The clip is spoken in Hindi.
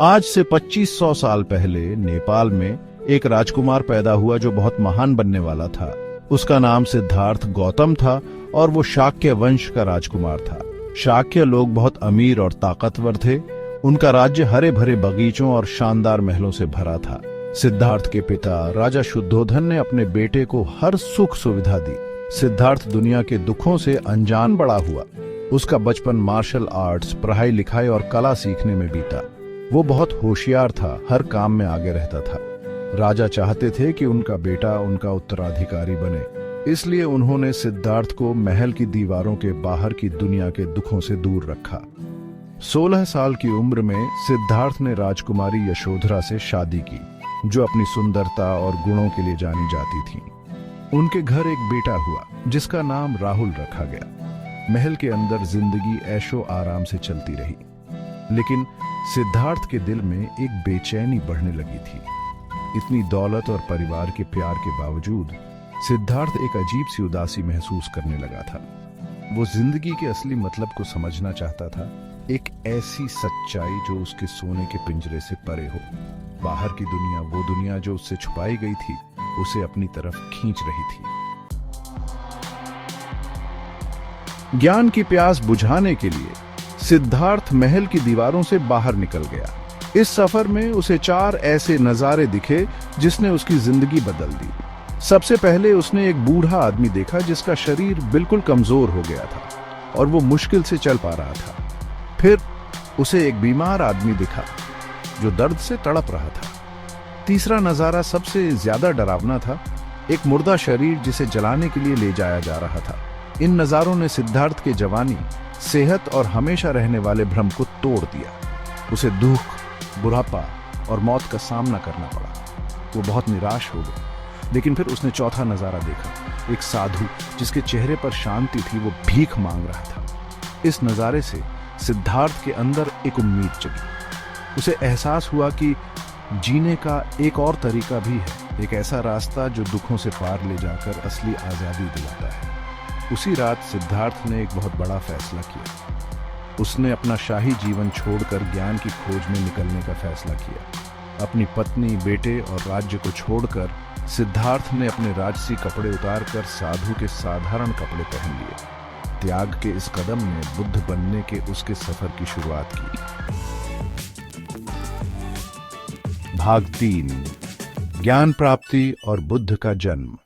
आज से 2500 साल पहले नेपाल में एक राजकुमार पैदा हुआ जो बहुत महान बनने वाला था। उसका नाम सिद्धार्थ गौतम था और वो शाक्य वंश का राजकुमार था। शाक्य लोग बहुत अमीर और ताकतवर थे। उनका राज्य हरे भरे बगीचों और शानदार महलों से भरा था। सिद्धार्थ के पिता राजा शुद्धोधन ने अपने बेटे को हर सुख सुविधा दी। सिद्धार्थ दुनिया के दुखों से अनजान बड़ा हुआ। उसका बचपन मार्शल आर्ट्स, पढ़ाई लिखाई और कला सीखने में बीता। वो बहुत होशियार था, हर काम में आगे रहता था। राजा चाहते थे कि उनका बेटा उनका उत्तराधिकारी बने, इसलिए उन्होंने सिद्धार्थ को महल की दीवारों के बाहर की दुनिया के दुखों से दूर रखा। 16 साल की उम्र में सिद्धार्थ ने राजकुमारी यशोधरा से शादी की, जो अपनी सुंदरता और गुणों के लिए जानी जाती थी। उनके घर एक बेटा हुआ जिसका नाम राहुल रखा गया। महल के अंदर जिंदगी ऐशो आराम से चलती रही, लेकिन सिद्धार्थ के दिल में एक बेचैनी बढ़ने लगी थी। इतनी दौलत और परिवार के प्यार के बावजूद सिद्धार्थ एक अजीब सी उदासी महसूस करने लगा था। वो जिंदगी के असली मतलब को समझना चाहता था, एक ऐसी सच्चाई जो उसके सोने के पिंजरे से परे हो। बाहर की दुनिया, वो दुनिया जो उससे छुपाई गई थी, उसे अपनी तरफ खींच रही थी। ज्ञान की प्यास बुझाने के लिए सिद्धार्थ महल की दीवारों से बाहर निकल गया। इस सफर में उसे 4 ऐसे नजारे दिखे जिसने उसकी जिंदगी बदल दी। सबसे पहले उसने एक बूढ़ा आदमी देखा जिसका शरीर बिल्कुल कमजोर हो गया था और वो मुश्किल से चल पा रहा था। फिर उसे एक बीमार आदमी दिखा जो दर्द से तड़प रहा था। तीसरा नजारा सबसे ज्यादा डरावना था, एक मुर्दा शरीर जिसे जलाने के लिए ले जाया जा रहा था। इन नजारों ने सिद्धार्थ के जवानी, सेहत और हमेशा रहने वाले भ्रम को तोड़ दिया। उसे दुख, बुढ़ापा और मौत का सामना करना पड़ा। वो बहुत निराश हो गया। लेकिन फिर उसने चौथा नजारा देखा, एक साधु जिसके चेहरे पर शांति थी, वो भीख मांग रहा था। इस नजारे से सिद्धार्थ के अंदर एक उम्मीद जगी। उसे एहसास हुआ कि जीने का एक और तरीका भी है, एक ऐसा रास्ता जो दुखों से पार ले जाकर असली आजादी दिलाता है। उसी रात सिद्धार्थ ने एक बहुत बड़ा फैसला किया। उसने अपना शाही जीवन छोड़कर ज्ञान की खोज में निकलने का फैसला किया। अपनी पत्नी, बेटे और राज्य को छोड़कर सिद्धार्थ ने अपने राजसी कपड़े उतारकर साधु के साधारण कपड़े पहन लिए। त्याग के इस कदम ने बुद्ध बनने के उसके सफर की शुरुआत की। भाग 3, ज्ञान प्राप्ति और बुद्ध का जन्म।